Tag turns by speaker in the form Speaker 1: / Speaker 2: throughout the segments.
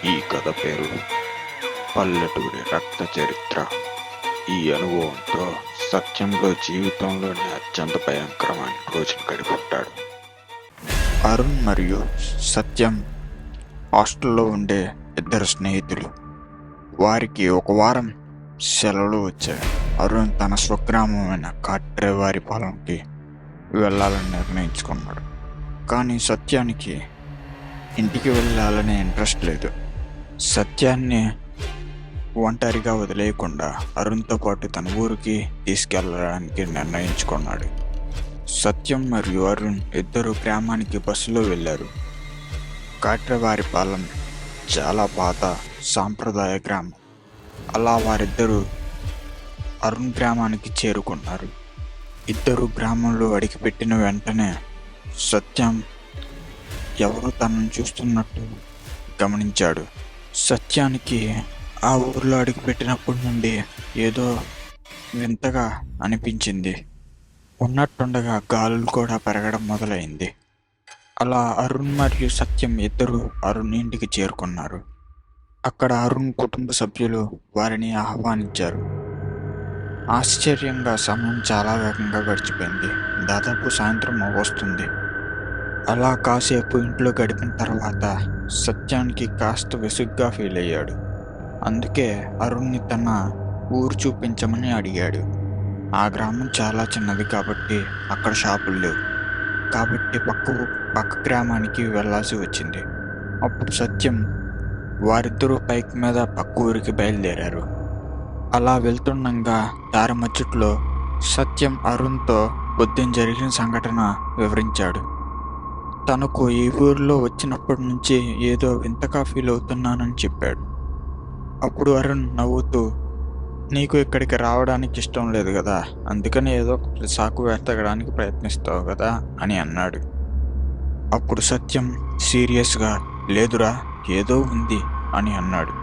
Speaker 1: ఈ కథ పేరు పల్లెటూరి రక్త చరిత్ర. ఈ అనుభవంతో సత్యంలో జీవితంలోని అత్యంత భయంకరమైన రోజును గడిపుంటాడు. అరుణ్ మరియు సత్యం హాస్టల్లో ఉండే ఇద్దరు స్నేహితులు. వారికి ఒక వారం సెలవులు వచ్చాయి. అరుణ్ తన స్వగ్రామమైన కాట్రేవారిపాలెంకి వెళ్ళాలని నిర్ణయించుకున్నాడు. కానీ సత్యానికి ఇంటికి వెళ్ళాలనే ఇంట్రెస్ట్ లేదు. సత్యాన్ని ఒంటరిగా వదిలేయకుండా అరుణ్తో పాటు తన ఊరికి తీసుకెళ్ళడానికి నిర్ణయించుకున్నాడు. సత్యం మరియు అరుణ్ ఇద్దరు గ్రామానికి బస్సులో వెళ్ళారు. కాట్రేవారిపాలెం చాలా పాత సాంప్రదాయ గ్రామం. అలా వారిద్దరూ అరుణ్ గ్రామానికి చేరుకున్నారు. ఇద్దరు గ్రామంలో అడిగిపెట్టిన వెంటనే సత్యం ఎవరో తనను చూస్తున్నట్టు గమనించాడు. సత్యానికి ఆ ఊర్లో అడుగుపెట్టినప్పటి నుండి ఏదో వింతగా అనిపించింది. ఉన్నట్టుండగా గాలులు కూడా పెరగడం మొదలైంది. అలా అరుణ్ మరియు సత్యం ఇద్దరు అరుణ్ ఇంటికి చేరుకున్నారు. అక్కడ అరుణ్ కుటుంబ సభ్యులు వారిని ఆహ్వానించారు. ఆశ్చర్యంగా సమయం చాలా వేగంగా గడిచిపోయింది. దాదాపు సాయంత్రం వస్తుంది. అలా కాసేపు ఇంట్లో గడిపిన తర్వాత సత్యానికి కాస్త విసుగ్గా ఫీల్ అయ్యాడు. అందుకే అరుణ్ని తన ఊరు చూపించమని అడిగాడు. ఆ గ్రామం చాలా చిన్నది కాబట్టి అక్కడ షాపులు లేవు. కాబట్టి పక్క గ్రామానికి వెళ్ళాల్సి వచ్చింది. అప్పుడు సత్యం వారిద్దరూ బైక్ మీద పక్క ఊరికి బయలుదేరారు. అలా వెళ్తుండగా దారి మధ్యలో సత్యం అరుణ్తో పొద్దున జరిగిన సంఘటన వివరించాడు. తనకు ఈ ఊరిలో వచ్చినప్పటి నుంచి ఏదో వింతగా ఫీల్ అవుతున్నానని చెప్పాడు. అప్పుడు అరుణ్ నవ్వుతూ, నీకు ఇక్కడికి రావడానికి ఇష్టం లేదు కదా, అందుకని ఏదో ఒక సాకు వెతకడానికి ప్రయత్నిస్తావు కదా అని అన్నాడు. అప్పుడు సత్యం సీరియస్గా, లేదురా ఏదో ఉంది అని అన్నాడు.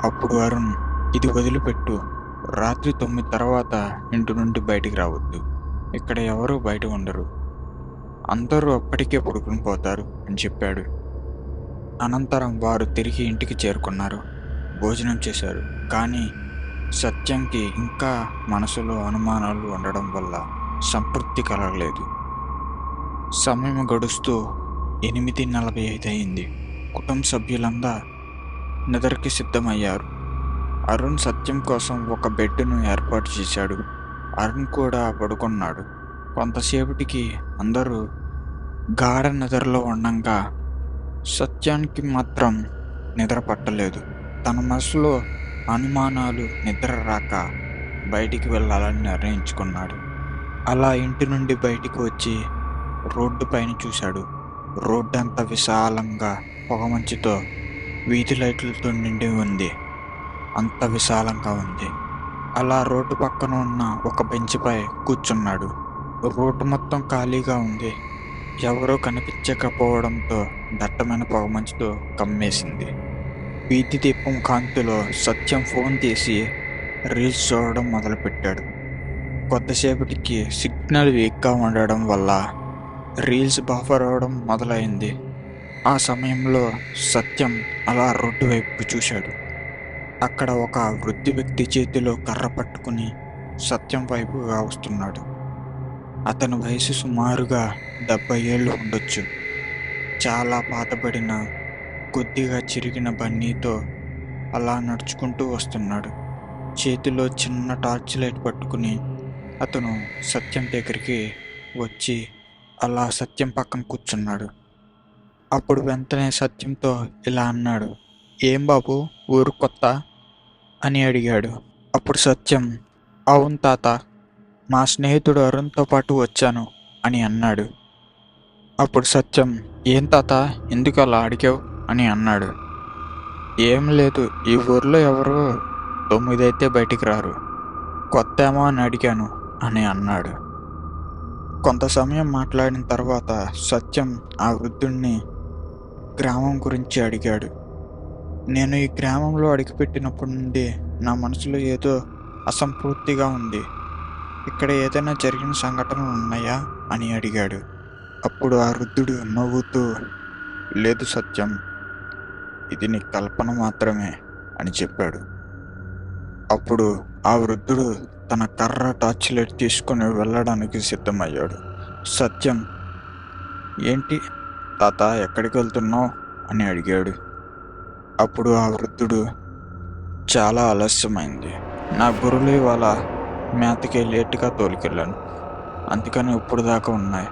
Speaker 1: అప్పుడు అరుణ్, ఇది వదిలిపెట్టు, రాత్రి 9 తర్వాత ఇంటి నుండి బయటికి రావద్దు. ఇక్కడ ఎవరూ బయట ఉండరు, అందరూ అప్పటికే పడుకుని పోతారు అని చెప్పాడు. అనంతరం వారు తిరిగి ఇంటికి చేరుకున్నారు. భోజనం చేశారు. కానీ సత్యంకి ఇంకా మనసులో అనుమానాలు ఉండడం వల్ల సంతృప్తి కలగలేదు. సమయం గడుస్తూ 8:45 అయింది. కుటుంబ సభ్యులంతా నిద్రకి సిద్ధమయ్యారు. అరుణ్ సత్యం కోసం ఒక బెడ్ను ఏర్పాటు చేశాడు. అరుణ్ కూడా పడుకున్నాడు. కొంతసేపటికి అందరూ గాఢ నిద్రలో ఉండగా సత్యానికి మాత్రం నిద్ర పట్టలేదు. తన మనసులో అనుమానాలు నిద్ర రాక బయటికి వెళ్ళాలని నిర్ణయించుకున్నాడు. అలా ఇంటి నుండి బయటికి వచ్చి రోడ్డు పైన చూశాడు. రోడ్డు అంతా విశాలంగా పొగమంచుతో వీధి లైట్లతో నిండి ఉంది. అంత విశాలంగా ఉంది. అలా రోడ్డు పక్కన ఉన్న ఒక బెంచ్పై కూర్చున్నాడు. రోడ్డు మొత్తం ఖాళీగా ఉంది. ఎవరో కనిపించకపోవడంతో దట్టమైన పొగమంచుతో కమ్మేసింది. వీధి దీపం కాంతిలో సత్యం ఫోన్ తీసి రీల్స్ చూడడం మొదలుపెట్టాడు. కొద్దిసేపటికి సిగ్నల్ వీక్గా ఉండడం వల్ల రీల్స్ బఫర్ అవడం మొదలైంది. ఆ సమయంలో సత్యం అలా రోడ్డు వైపు చూశాడు. అక్కడ ఒక వృద్ధ వ్యక్తి చేతిలో కర్ర పట్టుకుని సత్యం వైపుగా వస్తున్నాడు. అతని వయసు సుమారుగా 70 ఏళ్ళు ఉండొచ్చు. చాలా పాతబడిన కొద్దిగా చిరిగిన బన్నీతో అలా నడుచుకుంటూ వస్తున్నాడు. చేతిలో చిన్న టార్చ్ లైట్ పట్టుకుని అతను సత్యం దగ్గరికి వచ్చి అలా సత్యం పక్కన కూర్చున్నాడు. అప్పుడు వెంటనే సత్యంతో ఇలా అన్నాడు, ఏం బాబు ఊరు కొత్త అని అడిగాడు. అప్పుడు సత్యం, అవును తాత, మా స్నేహితుడు అరుణ్తో పాటు వచ్చాను అని అన్నాడు. అప్పుడు సత్యం, ఏం తాత ఎందుకు అలా అడిగావు అని అన్నాడు. ఏం లేదు, ఈ ఊర్లో ఎవరో 9 అయితే బయటికి రారు, కొత్త ఏమో అని అడిగాను అని అన్నాడు. కొంత సమయం మాట్లాడిన తర్వాత సత్యం ఆ వృద్ధుడిని గ్రామం గురించి అడిగాడు. నేను ఈ గ్రామంలో అడుగుపెట్టినప్పటి నుండి నా మనసులో ఏదో అసంపూర్తిగా ఉంది. ఇక్కడ ఏదైనా జరిగిన సంఘటనలు ఉన్నాయా అని అడిగాడు. అప్పుడు ఆ వృద్ధుడు నవ్వుతూ, లేదు సత్యం, ఇది నీ కల్పన మాత్రమే అని చెప్పాడు. అప్పుడు ఆ వృద్ధుడు తన కర్ర టార్చ్ లైట్ తీసుకుని వెళ్ళడానికి సిద్ధమయ్యాడు. సత్యం, ఏంటి తాత, ఎక్కడికి వెళ్తున్నావు అని అడిగాడు. అప్పుడు ఆ వృద్ధుడు, చాలా ఆలస్యమైంది, నా గొర్రెలు ఇవాళ మేతకి లేటుగా తోలుకెళ్ళాను, అందుకని ఇప్పుడు దాకా ఉన్నాయి,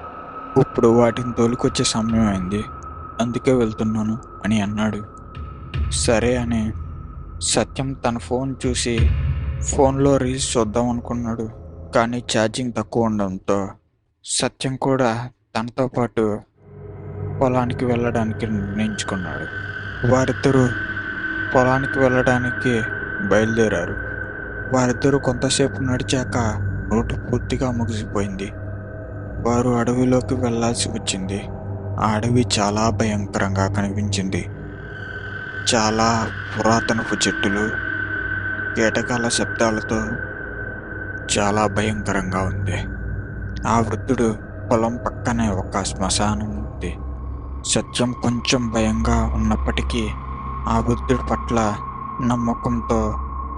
Speaker 1: ఇప్పుడు వాటిని తోలుకొచ్చే సమయం అయింది, అందుకే వెళ్తున్నాను అని అన్నాడు. సరే అని సత్యం తన ఫోన్ చూసి ఫోన్లో రీల్స్ చూద్దాం అనుకున్నాడు. కానీ ఛార్జింగ్ తక్కువ ఉండడంతో సత్యం కూడా తనతో పాటు పొలానికి వెళ్ళడానికి నిర్ణయించుకున్నాడు. వారిద్దరూ పొలానికి వెళ్ళడానికి బయలుదేరారు. వారిద్దరూ కొంతసేపు నడిచాక రోడ్డు పూర్తిగా ముగిసిపోయింది. వారు అడవిలోకి వెళ్ళాల్సి వచ్చింది. ఆ అడవి చాలా భయంకరంగా కనిపించింది. చాలా పురాతనపు చెట్టులు, కీటకాల శబ్దాలతో చాలా భయంకరంగా ఉంది. ఆ వృద్ధుడు పొలం పక్కనే ఒక శ్మశానం ఉంది. సత్యం కొంచెం భయంగా ఉన్నప్పటికీ ఆ వృద్ధుడి పట్ల నమ్మకంతో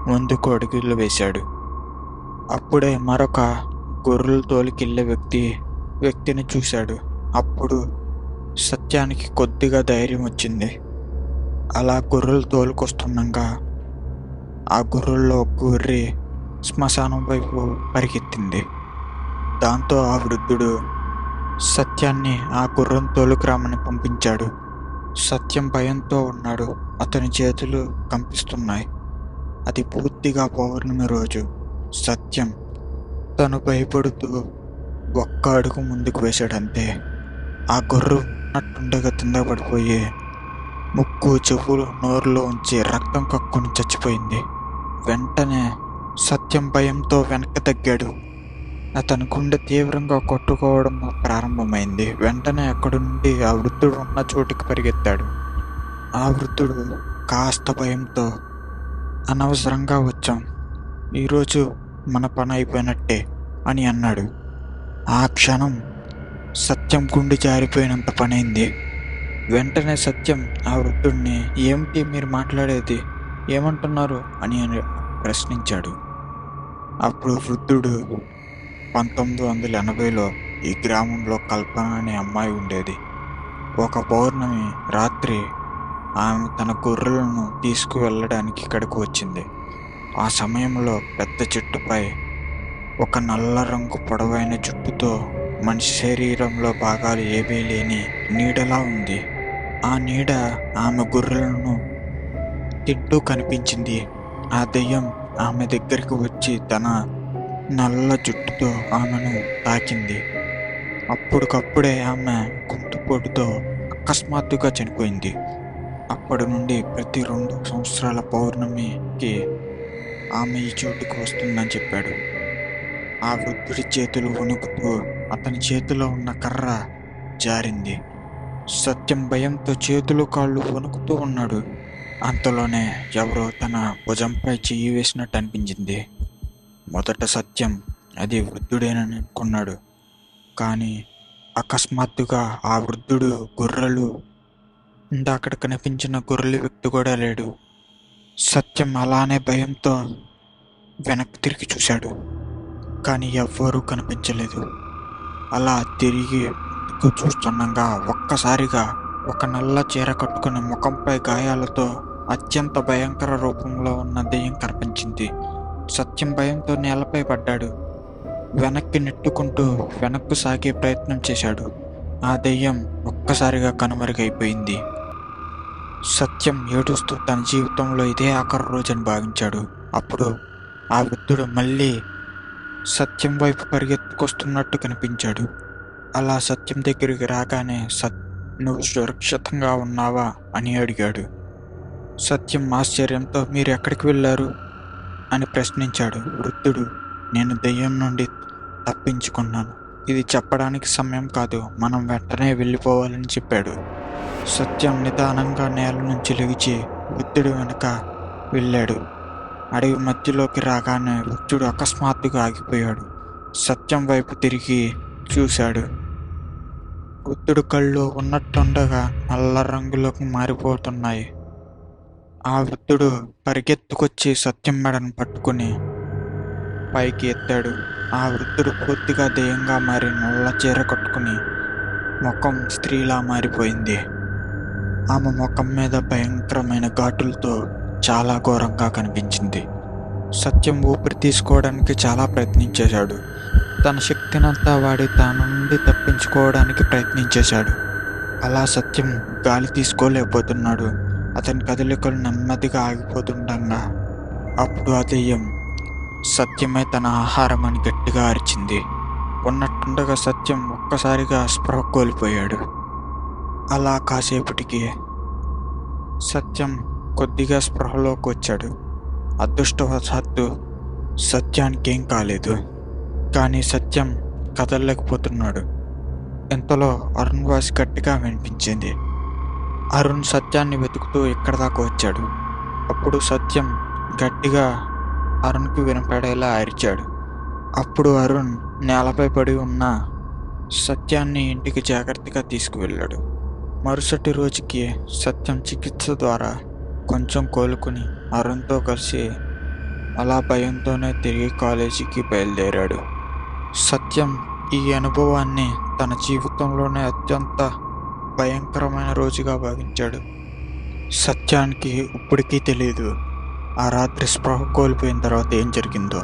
Speaker 1: ముందుకు అడుగులు వేశాడు. అప్పుడే మరొక గొర్రెలు తోలుకెళ్ళే వ్యక్తిని చూశాడు. అప్పుడు సత్యానికి కొద్దిగా ధైర్యం వచ్చింది. అలా గొర్రెలు తోలుకొస్తుండగా ఆ గొర్రెల్లో గొర్రె శ్మశానం వైపు పరిగెత్తింది. దాంతో ఆ వృద్ధుడు సత్యాన్ని ఆ గుర్రం తోలుకురామని పంపించాడు. సత్యం భయంతో ఉన్నాడు. అతని చేతులు కంపిస్తున్నాయి. అది పూర్తిగా పౌర్ణమి రోజు. సత్యం తను భయపడుతూ ఒక్క అడుగు ముందుకు వేశాడంతే ఆ గొర్రె నట్టుండగా కింద పడిపోయి ముక్కు, చెవులు, నోరులో ఉంచి రక్తం కక్కుని చచ్చిపోయింది. వెంటనే సత్యం భయంతో వెనక్కి తగ్గాడు. అతని గుండె తీవ్రంగా కొట్టుకోవడం ప్రారంభమైంది. వెంటనే అక్కడి నుండి ఆ వృద్ధుడు ఉన్న చోటుకి పరిగెత్తాడు. ఆ వృద్ధుడు కాస్త భయంతో, అనవసరంగా వచ్చాం, ఈరోజు మన పని అయిపోయినట్టే అని అన్నాడు. ఆ క్షణం సత్యం గుండె జారిపోయినంత పనైంది. వెంటనే సత్యం ఆ వృద్ధుడిని, ఏమిటి మీరు మాట్లాడేది, ఏమంటున్నారు అని ప్రశ్నించాడు. అప్పుడు వృద్ధుడు, 1980లో ఈ గ్రామంలో కల్పన అనే అమ్మాయి ఉండేది. ఒక పౌర్ణమి రాత్రి ఆమె తన గొర్రెలను తీసుకువెళ్ళడానికి ఇక్కడికి వచ్చింది. ఆ సమయంలో పెద్ద చెట్టుపై ఒక నల్ల రంగు పొడవైన జుట్టుతో మనిషి శరీరంలో భాగాలు ఏవీ లేని నీడలా ఉంది. ఆ నీడ ఆమె గొర్రెలను తింటూ కనిపించింది. ఆ దెయ్యం ఆమె దగ్గరికి వచ్చి తన నల్ల జుట్టుతో ఆమెను తాకింది. అప్పటికప్పుడే ఆమె గుంటుపోటుతో అకస్మాత్తుగా చనిపోయింది. అప్పటి నుండి ప్రతి 2 సంవత్సరాల పౌర్ణమికి ఆమె ఈ చోటుకు వస్తుందని చెప్పాడు. ఆ వృద్ధుడి చేతులు వణుకుతూ అతని చేతిలో ఉన్న కర్ర జారింది. సత్యం భయంతో చేతులు, కాళ్ళు వణుకుతూ ఉన్నాడు. అంతలోనే ఎవరో తన భుజంపై చెయ్యి వేసినట్టు అనిపించింది. మొదట సత్యం అది వృద్ధుడేనని అనుకున్నాడు. కానీ అకస్మాత్తుగా ఆ వృద్ధుడు గొర్రెలు ఇందాకడ కనిపించిన గొర్రెల వ్యక్తి కూడా లేడు. సత్యం అలానే భయంతో వెనక్కి తిరిగి చూశాడు. కానీ ఎవ్వరూ కనిపించలేదు. అలా తిరిగి చూస్తుండగా ఒక్కసారిగా ఒక నల్ల చీర కట్టుకుని ముఖంపై గాయాలతో అత్యంత భయంకర రూపంలో ఉన్న దెయ్యం కనిపించింది. సత్యం భయంతో నేలపై పడ్డాడు. వెనక్కి నెట్టుకుంటూ వెనక్కు సాగే ప్రయత్నం చేశాడు. ఆ దెయ్యం ఒక్కసారిగా కనుమరుగైపోయింది. సత్యం ఏడుస్తూ తన జీవితంలో ఇదే ఆఖరి రోజని భావించాడు. అప్పుడు ఆ వృద్ధుడు మళ్ళీ సత్యం వైపు పరిగెత్తుకొస్తున్నట్టు కనిపించాడు. అలా సత్యం దగ్గరికి రాగానే, నువ్వు సురక్షితంగా ఉన్నావా అని అడిగాడు. సత్యం ఆశ్చర్యంతో, మీరు ఎక్కడికి వెళ్ళారు అని ప్రశ్నించాడు. వృద్ధుడు, నేను దెయ్యం నుండి తప్పించుకున్నాను, ఇది చెప్పడానికి సమయం కాదు, మనం వెంటనే వెళ్ళిపోవాలని చెప్పాడు. సత్యం నిదానంగా నేల నుంచి లేచి వృద్ధుడు వెనక వెళ్ళాడు. అడవి మధ్యలోకి రాగానే వృద్ధుడు అకస్మాత్తుగా ఆగిపోయాడు. సత్యం వైపు తిరిగి చూశాడు. వృద్ధుడు కళ్ళు ఉన్నట్టుండగా నల్ల రంగులోకి మారిపోతున్నాయి. ఆ వృద్ధుడు పరిగెత్తుకొచ్చి సత్యం మెడను పట్టుకుని పైకి ఎత్తాడు. ఆ వృద్ధుడు పూర్తిగా దెయ్యంగా మారి నల్ల చీర కట్టుకుని ముఖం స్త్రీలా మారిపోయింది. ఆమె ముఖం మీద భయంకరమైన ఘాటులతో చాలా ఘోరంగా కనిపించింది. సత్యం ఊపిరి తీసుకోవడానికి చాలా ప్రయత్నించేశాడు. తన శక్తినంతా వాడి తన నుండి తప్పించుకోవడానికి ప్రయత్నించేశాడు. అలా సత్యం గాలి తీసుకోలేకపోతున్నాడు. అతని కదలికలు నెమ్మదిగా ఆగిపోతుండగా అప్పుడు ఆ దెయ్యం సత్యమే తన ఆహారం అని గట్టిగా అరిచింది. ఉన్నట్టుండగా సత్యం ఒక్కసారిగా స్పృహ కోల్పోయాడు. అలా కాసేపటికి సత్యం కొద్దిగా స్పృహలోకి వచ్చాడు. అదృష్టవశాత్తు సత్యానికి ఏం కాలేదు. కానీ సత్యం కదలలేకపోతున్నాడు. ఇంతలో అరుణ్ వాయిస్ గట్టిగా వినిపించింది. అరుణ్ సత్యాన్ని వెతుకుతూ ఇక్కడ దాకా వచ్చాడు. అప్పుడు సత్యం గట్టిగా అరుణ్కి వినపడేలా అరిచాడు. అప్పుడు అరుణ్ నేలపై పడి ఉన్న సత్యాన్ని ఇంటికి జాగ్రత్తగా తీసుకువెళ్ళాడు. మరుసటి రోజుకి సత్యం చికిత్స ద్వారా కొంచెం కోలుకుని అరుణ్తో కలిసి అలా భయంతోనే తిరిగి కాలేజీకి బయలుదేరాడు. సత్యం ఈ అనుభవాన్ని తన జీవితంలోనే అత్యంత భయంకరమైన రోజుగా భావించాడు. సత్యానికి ఇప్పటికీ తెలియదు ఆ రాత్రి స్పృహ కోల్పోయిన తర్వాత ఏం జరిగిందో.